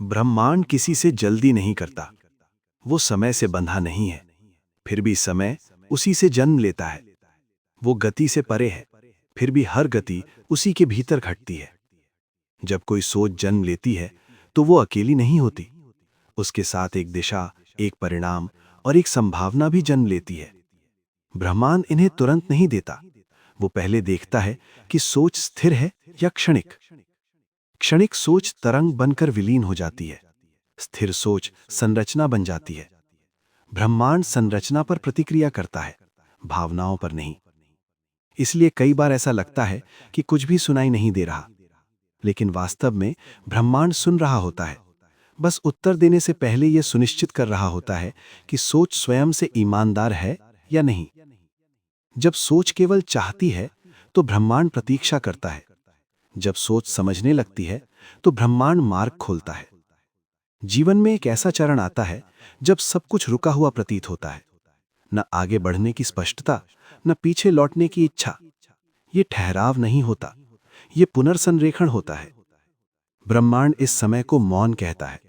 ब्रह्मांड किसी से जल्दी नहीं करता। वो समय से बंधा नहीं है, फिर भी समय उसी से जन्म लेता है। वो गति से परे है, फिर भी हर गति उसी के भीतर घटती है। जब कोई सोच जन्म लेती है तो वो अकेली नहीं होती। उसके साथ एक दिशा, एक परिणाम और एक संभावना भी जन्म लेती है। ब्रह्मांड इन्हें तुरंत नहीं देता। वो पहले देखता है कि सोच स्थिर है या क्षणिक। क्षणिक सोच तरंग बनकर विलीन हो जाती है, स्थिर सोच संरचना बन जाती है। ब्रह्मांड संरचना पर प्रतिक्रिया करता है, भावनाओं पर नहीं। इसलिए कई बार ऐसा लगता है कि कुछ भी सुनाई नहीं दे रहा, लेकिन वास्तव में ब्रह्मांड सुन रहा होता है। बस उत्तर देने से पहले यह सुनिश्चित कर रहा होता है कि सोच स्वयं से ईमानदार है या नहीं। जब सोच केवल चाहती है तो ब्रह्मांड प्रतीक्षा करता है। जब सोच समझने लगती है तो ब्रह्मांड मार्ग खोलता है। जीवन में एक ऐसा चरण आता है जब सब कुछ रुका हुआ प्रतीत होता है। न आगे बढ़ने की स्पष्टता, न पीछे लौटने की इच्छा। ये ठहराव नहीं होता, ये पुनर्संरेखण होता है। ब्रह्मांड इस समय को मौन कहता है,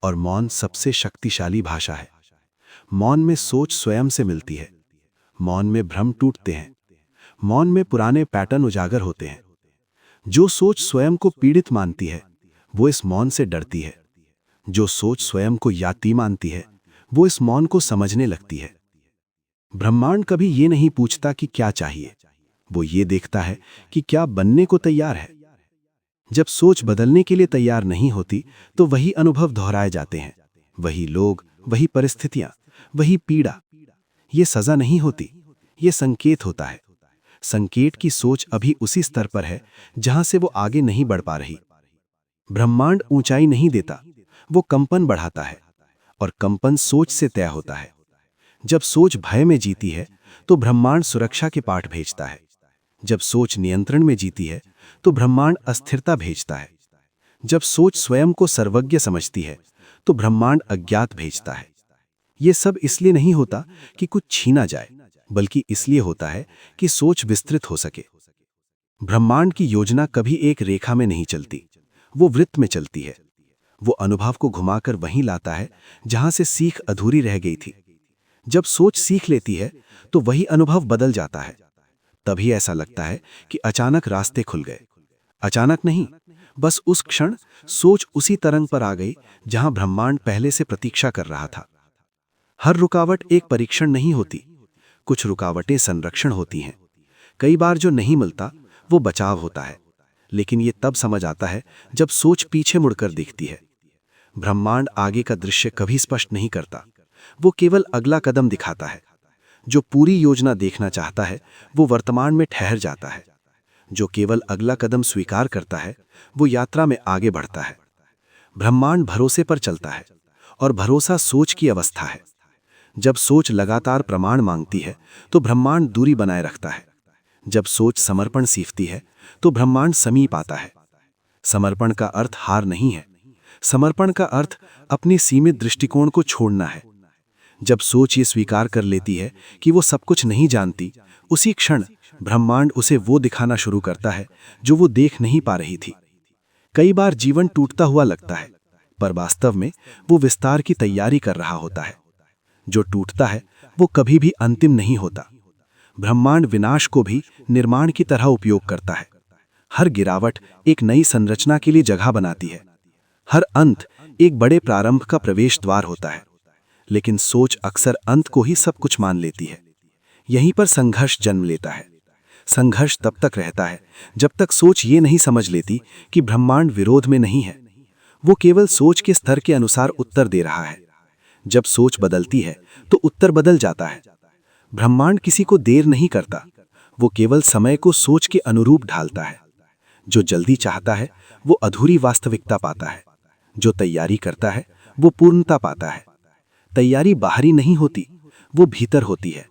और मौन सबसे शक्तिशाली भाषा है। मौन में सोच स्वयं से मिलती है। मौन में भ्रम टूटते हैं। मौन में पुराने पैटर्न उजागर होते हैं। जो सोच स्वयं को पीड़ित मानती है वो इस मौन से डरती है। जो सोच स्वयं को याती मानती है वो इस मौन को समझने लगती है। ब्रह्मांड कभी ये नहीं पूछता कि क्या चाहिए, वो ये देखता है कि क्या बनने को तैयार है। जब सोच बदलने के लिए तैयार नहीं होती तो वही अनुभव दोहराए जाते हैं। वही लोग, वही परिस्थितियां, वही पीड़ा। ये सजा नहीं होती, ये संकेत होता है। संकेत की सोच अभी उसी स्तर पर है जहां से वो आगे नहीं बढ़ पा रही। ब्रह्मांड ऊंचाई नहीं देता, वो कंपन बढ़ाता है, और कंपन सोच से तय होता है। जब सोच भय में जीती है तो ब्रह्मांड सुरक्षा के पाठ भेजता है। जब सोच नियंत्रण में जीती है तो ब्रह्मांड अस्थिरता भेजता है। जब सोच स्वयं को सर्वज्ञ समझती है तो ब्रह्मांड अज्ञात भेजता है। ये सब इसलिए नहीं होता कि कुछ छीना जाए, बल्कि इसलिए होता है कि सोच विस्तृत हो सके। ब्रह्मांड की योजना कभी एक रेखा में नहीं चलती, वो वृत्त में चलती है। वो अनुभव को घुमाकर वहीं लाता है जहां से सीख अधूरी रह गई थी। जब सोच सीख लेती है तो वही अनुभव बदल जाता है। तभी ऐसा लगता है कि अचानक रास्ते खुल गए। अचानक नहीं, बस उस क्षण सोच उसी तरंग पर आ गई जहां ब्रह्मांड पहले से प्रतीक्षा कर रहा था। हर रुकावट एक परीक्षण नहीं होती, कुछ रुकावटें संरक्षण होती हैं। कई बार जो नहीं मिलता वो बचाव होता है, लेकिन ये तब समझ आता है जब सोच पीछे मुड़कर देखती है। ब्रह्मांड आगे का दृश्य कभी स्पष्ट नहीं करता, वो केवल अगला कदम दिखाता है। जो पूरी योजना देखना चाहता है वो वर्तमान में ठहर जाता है। जो केवल अगला कदम स्वीकार करता है वो यात्रा में आगे बढ़ता है। ब्रह्मांड भरोसे पर चलता है, और भरोसा सोच की अवस्था है। जब सोच लगातार प्रमाण मांगती है तो ब्रह्मांड दूरी बनाए रखता है। जब सोच समर्पण सीखती है तो ब्रह्मांड समीप आता है। समर्पण का अर्थ हार नहीं है, समर्पण का अर्थ अपने सीमित दृष्टिकोण को छोड़ना है। जब सोच ये स्वीकार कर लेती है कि वो सब कुछ नहीं जानती, उसी क्षण ब्रह्मांड उसे वो दिखाना शुरू करता है जो वो देख नहीं पा रही थी। कई बार जीवन टूटता हुआ लगता है, पर वास्तव में वो विस्तार की तैयारी कर रहा होता है। जो टूटता है वो कभी भी अंतिम नहीं होता। ब्रह्मांड विनाश को भी निर्माण की तरह उपयोग करता है। हर गिरावट एक नई संरचना के लिए जगह बनाती है। हर अंत एक बड़े प्रारंभ का प्रवेश द्वार होता है। लेकिन सोच अक्सर अंत को ही सब कुछ मान लेती है। यहीं पर संघर्ष जन्म लेता है। संघर्ष तब तक रहता है जब तक सोच ये नहीं समझ लेती कि ब्रह्मांड विरोध में नहीं है, वो केवल सोच के स्तर के अनुसार उत्तर दे रहा है। जब सोच बदलती है तो उत्तर बदल जाता है। ब्रह्मांड किसी को देर नहीं करता, वो केवल समय को सोच के अनुरूप ढालता है। जो जल्दी चाहता है वो अधूरी वास्तविकता पाता है। जो तैयारी करता है वो पूर्णता पाता है। तैयारी बाहरी नहीं होती, वो भीतर होती है।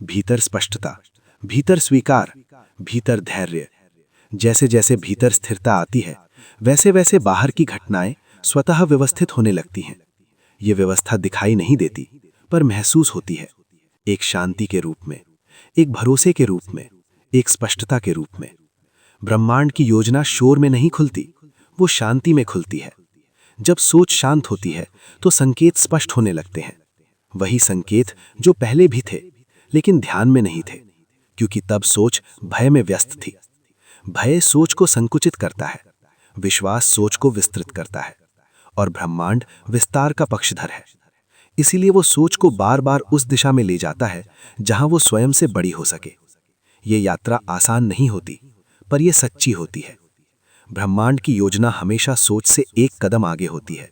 भीतर स्पष्टता, भीतर स्वीकार, भीतर धैर्य। जैसे जैसे भीतर स्थिरता आती है वैसे वैसे बाहर की घटनाएं स्वतः व्यवस्थित होने लगती हैं। ये व्यवस्था दिखाई नहीं देती पर महसूस होती है, एक शांति के रूप में, एक भरोसे के रूप में, एक स्पष्टता के रूप में। ब्रह्मांड की योजना शोर में नहीं खुलती, वो शांति में खुलती है। जब सोच शांत होती है तो संकेत स्पष्ट होने लगते हैं, वही संकेत जो पहले भी थे लेकिन ध्यान में नहीं थे, क्योंकि तब सोच भय में व्यस्त थी। भय सोच को संकुचित करता है, विश्वास सोच को विस्तृत करता है, और ब्रह्मांड विस्तार का पक्षधर है। इसीलिए वो सोच को बार बार उस दिशा में ले जाता है जहां वो स्वयं से बड़ी हो सके। ये यात्रा आसान नहीं होती, पर यह सच्ची होती है। ब्रह्मांड की योजना हमेशा सोच से एक कदम आगे होती है,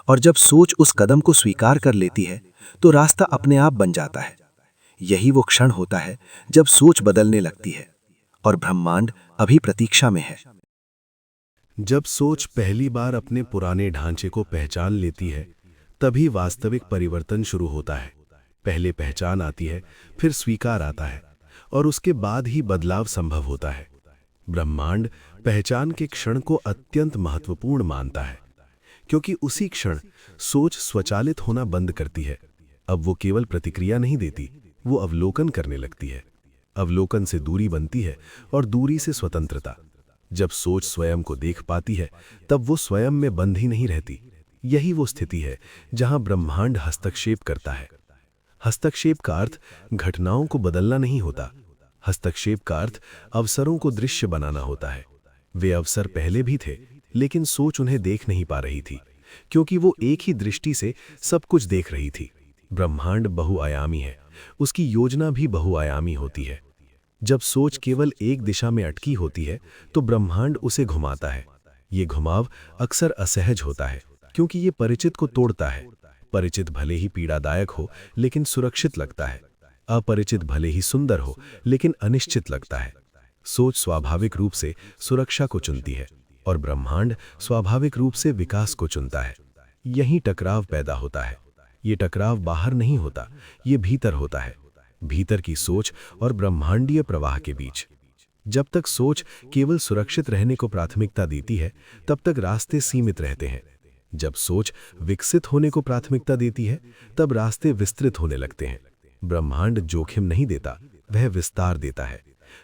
और जब सोच उस कदम को स्वीकार कर लेती है तो रास्ता अपने आप बन जाता है। यही वो क्षण होता है जब सोच बदलने लगती है, और ब्रह्मांड अभी प्रतीक्षा में है। जब सोच पहली बार अपने पुराने ढांचे को पहचान लेती है, तभी वास्तविक परिवर्तन शुरू होता है। पहले पहचान आती है, फिर स्वीकार आता है, और उसके बाद ही बदलाव संभव होता है। ब्रह्मांड पहचान के क्षण को अत्यंत महत्वपूर्ण मानता है, क्योंकि उसी क्षण सोच स्वचालित होना बंद करती है। अब वो केवल प्रतिक्रिया नहीं देती, वो अवलोकन करने लगती है। अवलोकन से दूरी बनती है, और दूरी से स्वतंत्रता। जब सोच स्वयं को देख पाती है, तब वो स्वयं में बंधी नहीं रहती। यही वो स्थिति है जहां ब्रह्मांड हस्तक्षेप करता है। हस्तक्षेप का अर्थ घटनाओं को बदलना नहीं होता। हस्तक्षेप का अर्थ अवसरों को दृश्य बनाना होता है। वे अवसर पहले भी थे, लेकिन सोच उन्हें देख नहीं पा रही थी, क्योंकि वो एक ही दृष्टि से सब कुछ देख रही थी। ब्रह्मांड बहुआयामी है, उसकी योजना भी बहुआयामी होती है। जब सोच केवल एक दिशा में अटकी होती है, तो ब्रह्मांड उसे घुमाता है। ये घुमाव अक्सर असहज होता है, क्योंकि ये परिचित को तोड़ता है। परिचित भले ही पीड़ादायक हो, लेकिन सुरक्षित लगता है। अपरिचित भले ही सुंदर हो, लेकिन अनिश्चित लगता है। सोच स्वाभाविक रूप से सुरक्षा को चुनती है, और ब्रह्मांड स्वाभाविक रूप से विकास को चुनता है। यही टकराव पैदा होता है। ये टकराव बाहर नहीं होता, ये भीतर होता है। भीतर की सोच और ब्रह्मांडीय प्रवाह के बीच। जब तक सोच केवल सुरक्षित रहने को प्राथमिकता देती है, तब तक रास्ते सीमित रहते हैं। जब सोच विकसित होने को प्राथमिकता देती है, तब रास्ते विस्तृत होने लगते हैं। ब्रह्मांड जोखिम नहीं देता, वह विस्तार देता है।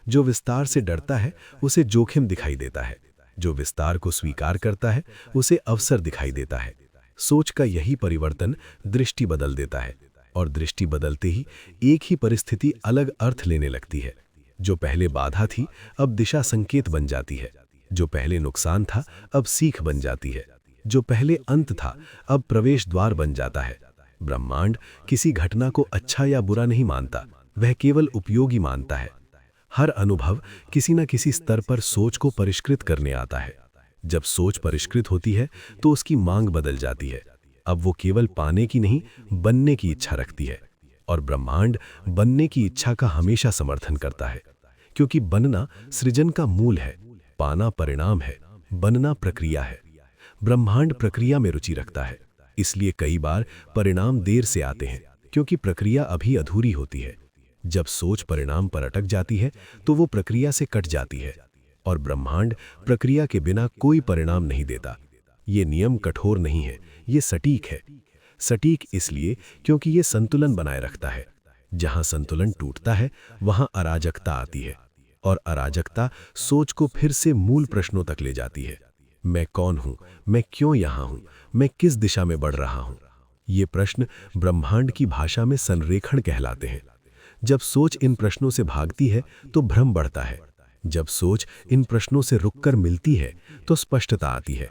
जो विस्तार से डरता है, उसे जोखिम दिखाई देता है। जो विस्तार को स्वीकार करता है, उसे अवसर दिखाई देता है। सोच का यही परिवर्तन दृष्टि बदल देता है, और दृष्टि बदलते ही एक ही परिस्थिति अलग अर्थ लेने लगती है। जो पहले बाधा थी, अब दिशा संकेत बन जाती है। जो पहले नुकसान था, अब सीख बन जाती है। जो पहले अंत था, अब प्रवेश द्वार बन जाता है। ब्रह्मांड किसी घटना को अच्छा या बुरा नहीं मानता, वह केवल उपयोगी मानता है। हर अनुभव किसी न किसी स्तर पर सोच को परिष्कृत करने आता है। जब सोच परिष्कृत होती है, तो उसकी मांग बदल जाती है। अब वो केवल पाने की नहीं, बनने की इच्छा रखती है। और ब्रह्मांड बनने की इच्छा का हमेशा समर्थन करता है, क्योंकि बनना सृजन का मूल है, पाना परिणाम है, बनना प्रक्रिया है। ब्रह्मांड प्रक्रिया में रुचि रखता है, इसलिए कई बार परिणाम देर से आते हैं, क्योंकि प्रक्रिया अभी अधूरी होती है। जब सोच परिणाम पर अटक जाती है, तो वो प्रक्रिया से कट जाती है, और ब्रह्मांड प्रक्रिया के बिना कोई परिणाम नहीं देता। ये नियम कठोर नहीं है, ये सटीक है। सटीक इसलिए क्योंकि ये संतुलन बनाए रखता है। जहां संतुलन टूटता है, वहां अराजकता आती है, और अराजकता सोच को फिर से मूल प्रश्नों तक ले जाती है। मैं कौन हूं? मैं क्यों यहां हूं? मैं किस दिशा में बढ़ रहा हूं? ये प्रश्न ब्रह्मांड की भाषा में संरेखण कहलाते हैं। जब सोच इन प्रश्नों से भागती है, तो भ्रम बढ़ता है। जब सोच इन प्रश्नों से रुककर मिलती है, तो स्पष्टता आती है।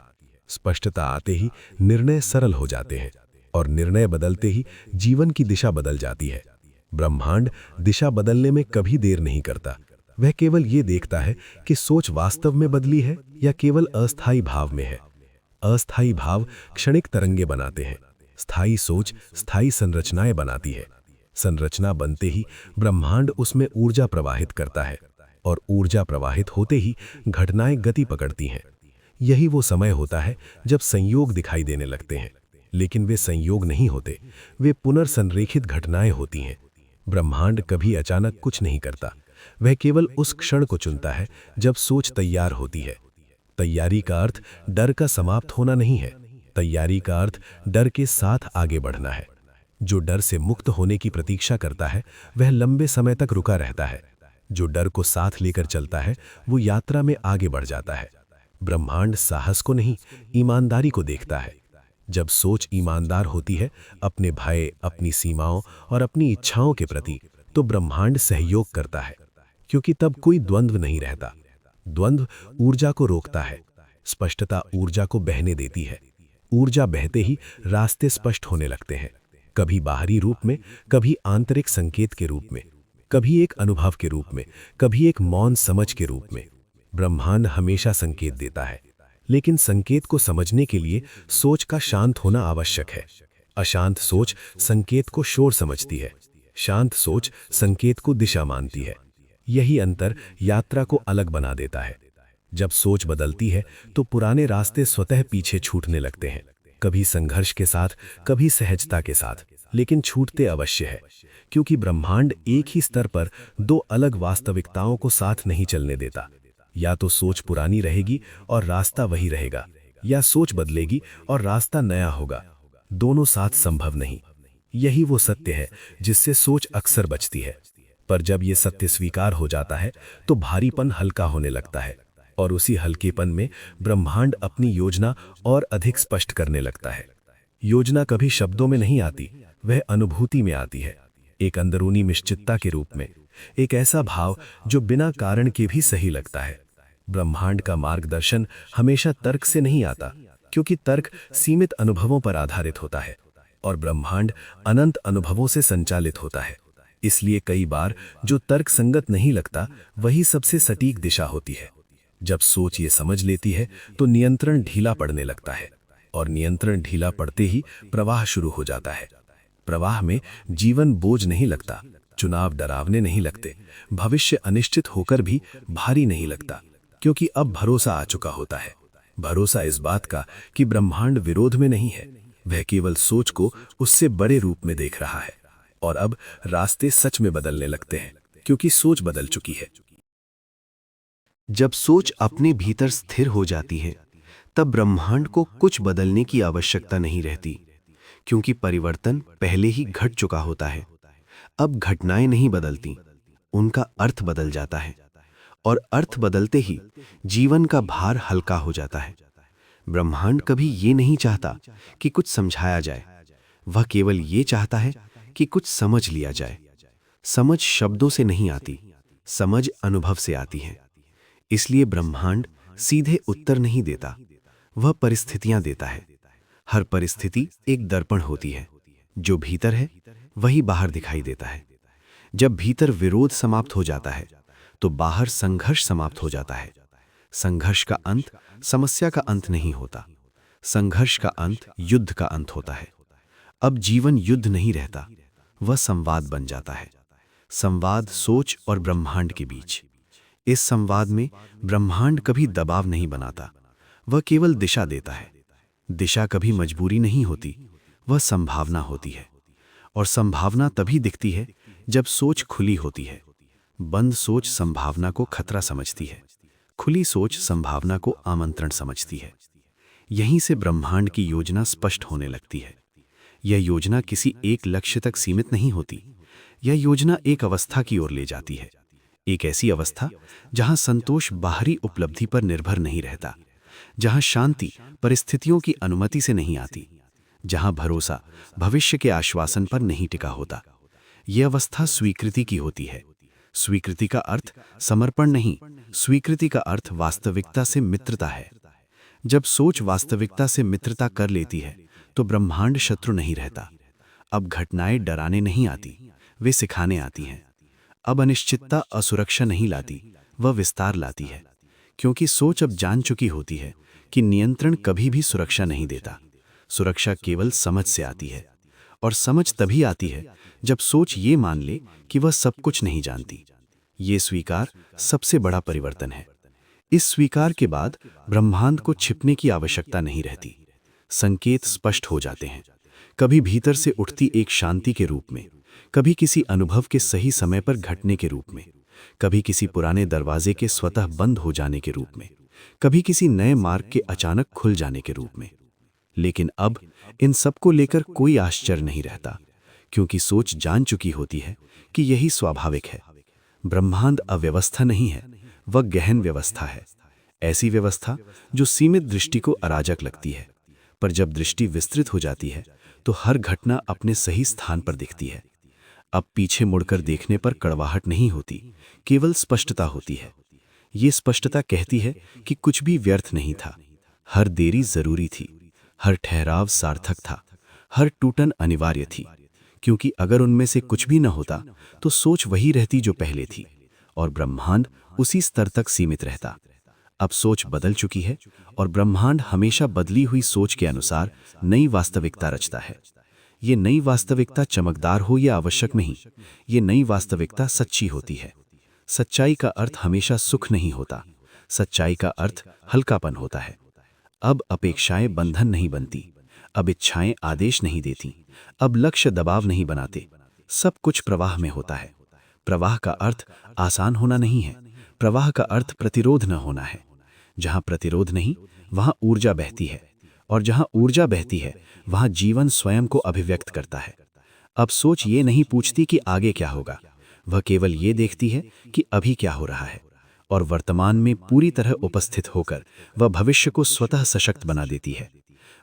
स्पष्टता आते ही निर्णय सरल हो जाते हैं, और निर्णय बदलते ही जीवन की दिशा बदल जाती है। ब्रह्मांड दिशा बदलने में कभी देर नहीं करता। वह केवल ये देखता है कि सोच वास्तव में बदली है या केवल अस्थायी भाव में है। अस्थायी भाव क्षणिक तरंगे बनाते हैं, स्थायी सोच स्थायी संरचनाएं बनाती है। संरचना बनते ही ब्रह्मांड उसमें ऊर्जा प्रवाहित करता है, और ऊर्जा प्रवाहित होते ही घटनाएं गति पकड़ती हैं। यही वो समय होता है जब संयोग दिखाई देने लगते हैं, लेकिन वे संयोग नहीं होते, वे पुनर्संरेखित घटनाएं होती हैं। ब्रह्मांड कभी अचानक कुछ नहीं करता, वह केवल उस क्षण को चुनता है जब सोच तैयार होती है। तैयारी का अर्थ डर का समाप्त होना नहीं है, तैयारी का अर्थ डर के साथ आगे बढ़ना है। जो डर से मुक्त होने की प्रतीक्षा करता है, वह लंबे समय तक रुका रहता है। जो डर को साथ लेकर चलता है, वो यात्रा में आगे बढ़ जाता है। ब्रह्मांड साहस को नहीं, ईमानदारी को देखता है। जब सोच ईमानदार होती है अपने भय, अपनी सीमाओं और अपनी इच्छाओं के प्रति, तो ब्रह्मांड सहयोग करता है, क्योंकि तब कोई द्वंद्व नहीं रहता। द्वंद्व ऊर्जा को रोकता है, स्पष्टता ऊर्जा को बहने देती है। ऊर्जा बहते ही रास्ते स्पष्ट होने लगते हैं, कभी बाहरी रूप में, कभी आंतरिक संकेत के रूप में, कभी एक अनुभव के रूप में, कभी एक मौन समझ के रूप में। ब्रह्मांड हमेशा संकेत देता है, लेकिन संकेत को समझने के लिए सोच का शांत होना आवश्यक है। अशांत सोच संकेत को शोर समझती है, शांत सोच संकेत को दिशा मानती है। यही अंतर यात्रा को अलग बना देता है। जब सोच बदलती है तो पुराने रास्ते स्वतः पीछे छूटने लगते हैं, कभी संघर्ष के साथ, कभी सहजता के साथ, लेकिन छूटते अवश्य है, क्योंकि ब्रह्मांड एक ही स्तर पर दो अलग वास्तविकताओं को साथ नहीं चलने देता। या तो सोच पुरानी रहेगी और रास्ता वही रहेगा, या सोच बदलेगी और रास्ता नया होगा। दोनों साथ संभव नहीं। यही वो सत्य है जिससे सोच अक्सर बचती है। पर जब ये सत्य स्वीकार हो जाता है तो भारीपन हल्का होने लगता है, और उसी हल्केपन में ब्रह्मांड अपनी योजना और अधिक स्पष्ट करने लगता है। योजना कभी शब्दों में नहीं आती, वह अनुभूति में आती है, एक अंदरूनी निश्चितता के रूप में, एक ऐसा भाव जो बिना कारण के भी सही लगता है। ब्रह्मांड का मार्गदर्शन हमेशा तर्क से नहीं आता, क्योंकि तर्क सीमित अनुभवों पर आधारित होता है और ब्रह्मांड अनंत अनुभवों से संचालित होता है। इसलिए कई बार जो तर्क संगत नहीं लगता वही सबसे सटीक दिशा होती है। जब सोच ये समझ लेती है तो नियंत्रण ढीला पड़ने लगता है, और नियंत्रण ढीला पड़ते ही प्रवाह शुरू हो जाता है। प्रवाह में जीवन बोझ नहीं लगता, चुनाव डरावने नहीं लगते, भविष्य अनिश्चित होकर भी भारी नहीं लगता, क्योंकि अब भरोसा आ चुका होता है। भरोसा इस बात का कि ब्रह्मांड विरोध में नहीं है, वह केवल सोच को उससे बड़े रूप में देख रहा है। और अब रास्ते सच में बदलने लगते हैं, क्योंकि सोच बदल चुकी है। जब सोच अपने भीतर स्थिर हो जाती है तब ब्रह्मांड को कुछ बदलने की आवश्यकता नहीं रहती, क्योंकि परिवर्तन पहले ही घट चुका होता है। अब घटनाएं नहीं बदलती, उनका अर्थ बदल जाता है, और अर्थ बदलते ही जीवन का भार हल्का हो जाता है। ब्रह्मांड कभी ये नहीं चाहता कि कुछ समझाया जाए, वह केवल ये चाहता है कि कुछ समझ लिया जाए। समझ शब्दों से नहीं आती, समझ अनुभव से आती है। इसलिए ब्रह्मांड सीधे उत्तर नहीं देता, वह परिस्थितियां देता है। हर परिस्थिति एक दर्पण होती है, जो भीतर है वही बाहर दिखाई देता है। जब भीतर विरोध समाप्त हो जाता है तो बाहर संघर्ष समाप्त हो जाता है। संघर्ष का अंत समस्या का अंत नहीं होता, संघर्ष का अंत युद्ध का अंत होता है। अब जीवन युद्ध नहीं रहता, वह संवाद बन जाता है। संवाद सोच और ब्रह्मांड के बीच। इस संवाद में ब्रह्मांड कभी दबाव नहीं बनाता, वह केवल दिशा देता है। दिशा कभी मजबूरी नहीं होती, वह संभावना होती है। और संभावना तभी दिखती है जब सोच खुली होती है। बंद सोच संभावना को खतरा समझती है, खुली सोच संभावना को आमंत्रण समझती है। यहीं से ब्रह्मांड की योजना स्पष्ट होने लगती है। यह योजना किसी एक लक्ष्य तक सीमित नहीं होती, यह योजना एक अवस्था की ओर ले जाती है। एक ऐसी अवस्था जहां संतोष बाहरी उपलब्धि पर निर्भर नहीं रहता, जहां शांति परिस्थितियों की अनुमति से नहीं आती, जहां भरोसा भविष्य के आश्वासन पर नहीं टिका होता। यह अवस्था स्वीकृति की होती है। स्वीकृति का अर्थ समर्पण नहीं, स्वीकृति का अर्थ वास्तविकता से मित्रता है। जब सोच वास्तविकता से मित्रता कर लेती है तो ब्रह्मांड शत्रु नहीं रहता। अब घटनाएं डराने नहीं आती, वे सिखाने आती हैं। अब अनिश्चितता असुरक्षा नहीं लाती, वह विस्तार लाती है, क्योंकि सोच अब जान चुकी होती है कि नियंत्रण कभी भी सुरक्षा नहीं देता। सुरक्षा केवल समझ से आती है, और समझ तभी आती है जब सोच ये मान ले कि वह सब कुछ नहीं जानती। ये स्वीकार सबसे बड़ा परिवर्तन है। इस स्वीकार के बाद ब्रह्मांड को छिपने की आवश्यकता नहीं रहती। संकेत स्पष्ट हो जाते हैं, कभी भीतर से उठती एक शांति के रूप में, कभी किसी अनुभव के सही समय पर घटने के रूप में, कभी किसी पुराने दरवाजे के स्वतः बंद हो जाने के रूप में, कभी किसी नए मार्ग के अचानक खुल जाने के रूप में। लेकिन अब इन सब को लेकर कोई आश्चर्य नहीं रहता, क्योंकि सोच जान चुकी होती है कि यही स्वाभाविक है। ब्रह्मांड अव्यवस्था नहीं है, वह गहन व्यवस्था है। ऐसी व्यवस्था जो सीमित दृष्टि को अराजक लगती है, पर जब दृष्टि विस्तृत हो जाती है तो हर घटना अपने सही स्थान पर दिखती है। अब पीछे मुड़कर देखने पर कड़वाहट नहीं होती, केवल स्पष्टता होती है। ये स्पष्टता कहती है कि कुछ भी व्यर्थ नहीं था, हर देरी जरूरी थी, हर ठहराव सार्थक था, हर टूटन अनिवार्य थी, क्योंकि अगर उनमें से कुछ भी न होता तो सोच वही रहती जो पहले थी और ब्रह्मांड उसी स्तर तक सीमित रहता। अब सोच बदल चुकी है और ब्रह्मांड हमेशा बदली हुई सोच के अनुसार नई वास्तविकता रचता है। ये नई वास्तविकता चमकदार हो या आवश्यक नहीं, ये नई वास्तविकता सच्ची होती है। सच्चाई का अर्थ हमेशा सुख नहीं होता, सच्चाई का अर्थ हल्कापन होता है। अब अपेक्षाएं बंधन नहीं बनती, अब इच्छाएं आदेश नहीं देती, अब लक्ष्य दबाव नहीं बनाते, सब कुछ प्रवाह में होता है। प्रवाह का अर्थ आसान होना नहीं है, प्रवाह का अर्थ प्रतिरोध न होना है। जहां प्रतिरोध नहीं वहां ऊर्जा बहती है, और जहां ऊर्जा बहती है वहां जीवन स्वयं को अभिव्यक्त करता है। अब सोच ये नहीं पूछती कि आगे क्या होगा, वह केवल ये देखती है कि अभी क्या हो रहा है, और वर्तमान में पूरी तरह उपस्थित होकर वह भविष्य को स्वतः सशक्त बना देती है।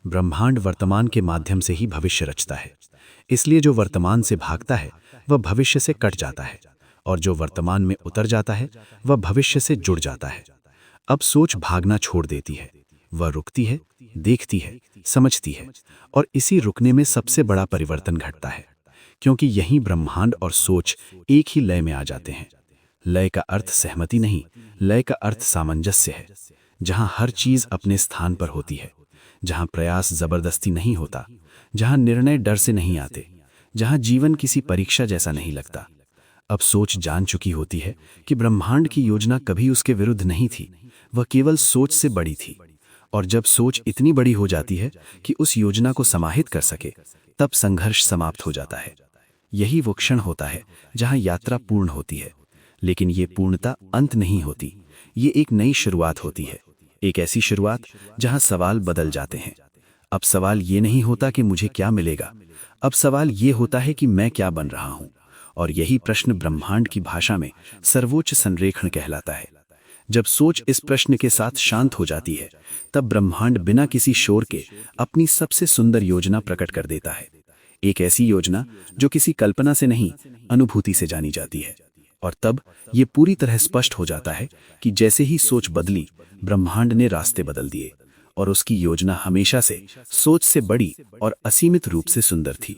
ब्रह्मांड वर्तमान के माध्यम से ही भविष्य रचता है, इसलिए जो वर्तमान से भागता है वह भविष्य से कट जाता है, और जो वर्तमान में उतर जाता है वह भविष्य से जुड़ जाता है। अब सोच भागना छोड़ देती है, वह रुकती है, देखती है, समझती है, और इसी रुकने में सबसे बड़ा परिवर्तन घटता है, क्योंकि यहीं ब्रह्मांड और सोच एक ही लय में आ जाते हैं। लय का अर्थ सहमति नहीं, लय का अर्थ सामंजस्य है, जहां हर चीज अपने स्थान पर होती है, जहां प्रयास जबरदस्ती नहीं होता, जहां निर्णय डर से नहीं आते, जहां जीवन किसी परीक्षा जैसा नहीं लगता। अब सोच जान चुकी होती है कि ब्रह्मांड की योजना कभी उसके विरुद्ध नहीं थी, वह केवल सोच से बड़ी थी। और जब सोच इतनी बड़ी हो जाती है कि उस योजना को समाहित कर सके, तब संघर्ष समाप्त हो जाता है। यही वो क्षण होता है जहां यात्रा पूर्ण होती है, लेकिन ये पूर्णता अंत नहीं होती, ये एक नई शुरुआत होती है। एक ऐसी शुरुआत जहां सवाल बदल जाते हैं। अब सवाल ये नहीं होता कि मुझे क्या मिलेगा, अब सवाल ये होता है कि मैं क्या बन रहा हूं। और यही प्रश्न ब्रह्मांड की भाषा में सर्वोच्च संरेखण कहलाता है। जब सोच इस प्रश्न के साथ शांत हो जाती है, तब ब्रह्मांड बिना किसी शोर के अपनी सबसे सुंदर योजना प्रकट कर देता है। एक ऐसी योजना जो किसी कल्पना से नहीं, अनुभूति से जानी जाती है। और तब ये पूरी तरह स्पष्ट हो जाता है कि जैसे ही सोच बदली, ब्रह्मांड ने रास्ते बदल दिए, और उसकी योजना हमेशा से सोच से बड़ी और असीमित रूप से सुंदर थी।